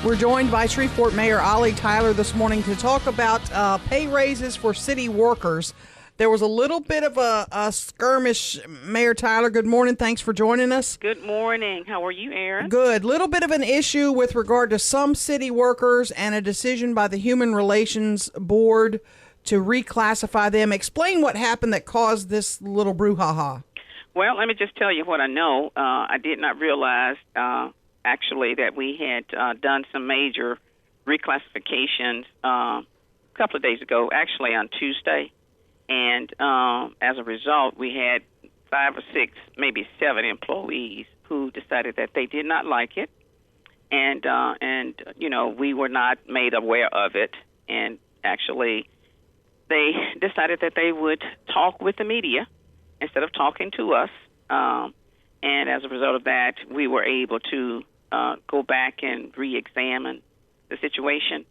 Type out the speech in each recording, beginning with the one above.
We're joined by Shreveport Mayor Ollie Tyler this morning to talk about pay raises for city workers. There was a little bit of a skirmish. Mayor Tyler, good morning. Thanks for joining us. Good morning. How are you, Aaron? Good. Little bit of an issue with regard to some city workers and a decision by the Human Relations Board to reclassify them. Explain what happened that caused this little brouhaha. Well, let me just tell you what I know. I did not realize actually that we had done some major reclassifications a couple of days ago, actually on Tuesday. And as a result, we had 5 or 6, maybe 7 employees who decided that they did not like it. And you know, we were not made aware of it. And actually, they decided that they would talk with the media instead of talking to us. And as a result of that, we were able to go back and re-examine the situation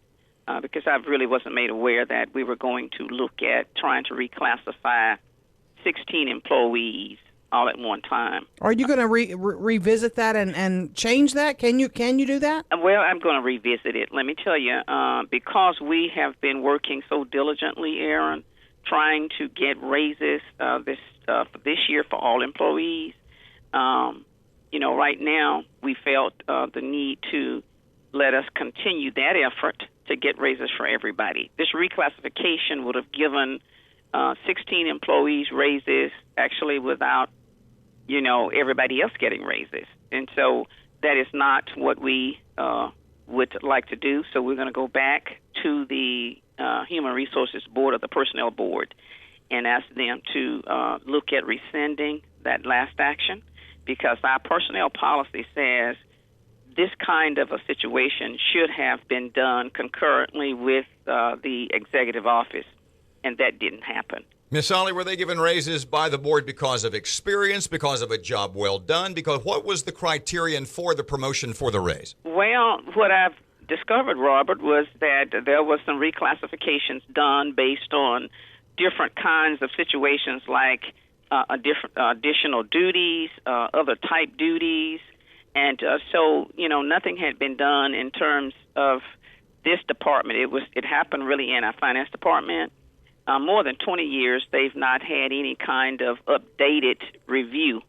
because I really wasn't made aware that we were going to look at trying to reclassify 16 employees all at one time. Are you going to revisit that and change that? Can you do that? Well, I'm going to revisit it. Let me tell you, because we have been working so diligently, Aaron, trying to get raises for this year for all employees. You know, right now we felt the need to let us continue that effort to get raises for everybody. This reclassification would have given 16 employees raises actually without, you know, everybody else getting raises. And so that is not what we would like to do. So we're going to go back to the Human Resources Board or the Personnel Board and ask them to look at rescinding that last action, because our personnel policy says this kind of a situation should have been done concurrently with the executive office, and that didn't happen. Miss Ollie, were they given raises by the board because of experience, because of a job well done? Because what was the criterion for the promotion for the raise? Well, what I've discovered, Robert, was that there was some reclassifications done based on different kinds of situations like additional duties, other type duties. And so, you know, nothing had been done in terms of this department. It happened really in our finance department. More than 20 years, they've not had any kind of updated review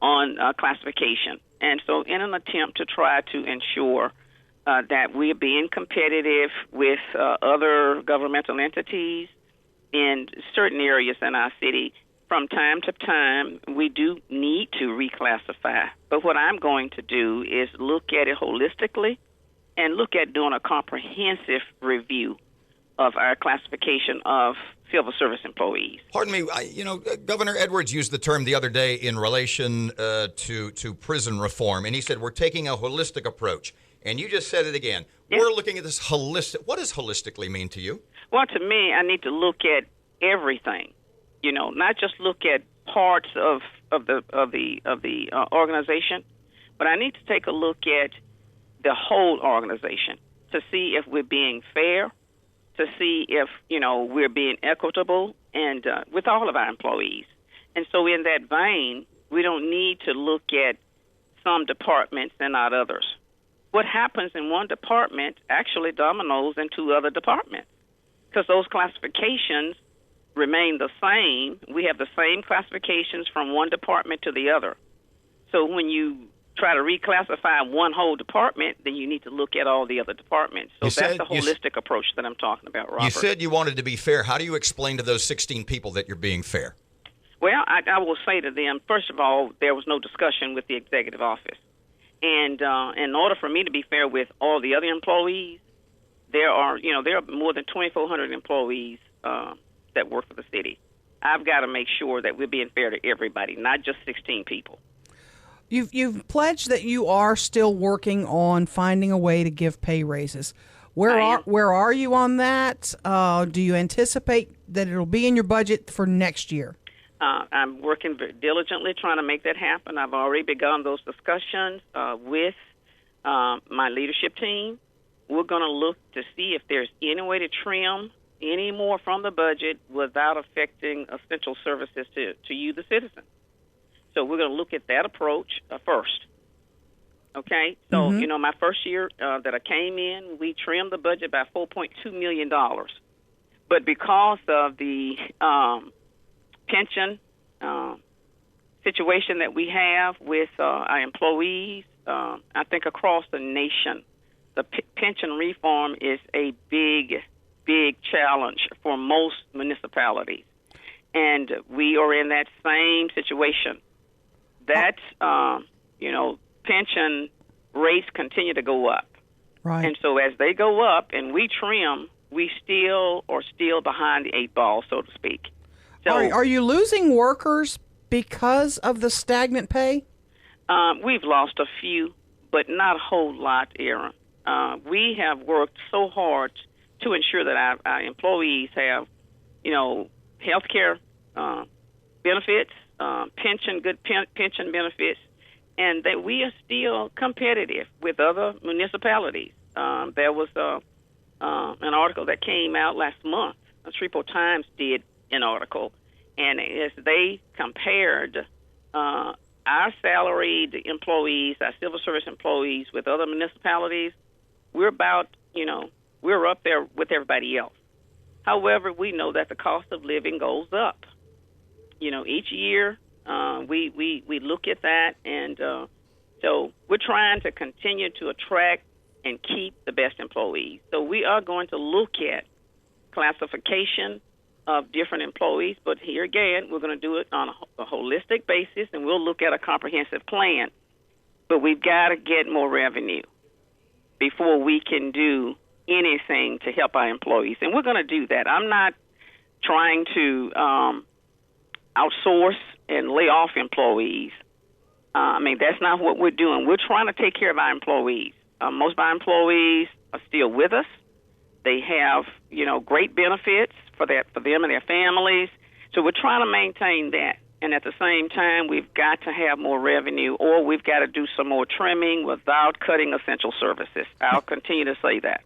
on classification. And so in an attempt to try to ensure that we're being competitive with other governmental entities in certain areas in our city, from time to time, we do need to reclassify. But what I'm going to do is look at it holistically and look at doing a comprehensive review of our classification of civil service employees. Pardon me, Governor Edwards used the term the other day in relation to prison reform, and he said we're taking a holistic approach. And you just said it again. Yes. We're looking at this holistic. What does holistically mean to you? Well, to me, I need to look at everything. You know, not just look at parts of the organization, but I need to take a look at the whole organization to see if we're being fair, to see if, you know, we're being equitable and with all of our employees. And so in that vein, we don't need to look at some departments and not others. What happens in one department actually dominoes into other departments because those classifications remain the same. We have the same classifications from one department to the other. So when you try to reclassify one whole department, then you need to look at all the other departments. So that's the holistic approach that I'm talking about, Robert. You said you wanted to be fair. How do you explain to those 16 people that you're being fair? Well, I will say to them, first of all, there was no discussion with the executive office. And in order for me to be fair with all the other employees, there are more than 2,400 employees that work for the city. I've got to make sure that we're being fair to everybody, not just 16 people. You've pledged that you are still working on finding a way to give pay raises. Where are you on that? Do you anticipate that it'll be in your budget for next year? I'm working very diligently trying to make that happen. I've already begun those discussions with my leadership team. We're going to look to see if there's any way to trim any more from the budget without affecting essential services to you, the citizen. So we're going to look at that approach first. Okay, so my first year that I came in, we trimmed the budget by $4.2 million. But because of the pension situation that we have with our employees, I think across the nation, the pension reform is a big challenge for most municipalities. And we are in that same situation. That, pension rates continue to go up. Right. And so as they go up and we trim, we still are behind the eight ball, so to speak. So, are you losing workers because of the stagnant pay? We've lost a few, but not a whole lot, Aaron. We have worked so hard to ensure that our employees have, health care benefits, good pension benefits, and that we are still competitive with other municipalities. There was an article that came out last month. The Shreveport Times did an article, and as they compared our salaried employees, our civil service employees, with other municipalities, we're about, we're up there with everybody else. However, we know that the cost of living goes up. Each year we look at that, and so we're trying to continue to attract and keep the best employees. So we are going to look at classification of different employees, but here again, we're going to do it on a holistic basis, and we'll look at a comprehensive plan. But we've got to get more revenue before we can do anything to help our employees, and we're going to do that. I'm not trying to outsource and lay off employees. That's not what we're doing. We're trying to take care of our employees. Most of our employees are still with us. They have, great benefits for them and their families. So we're trying to maintain that. And at the same time, we've got to have more revenue, or we've got to do some more trimming without cutting essential services. I'll continue to say that.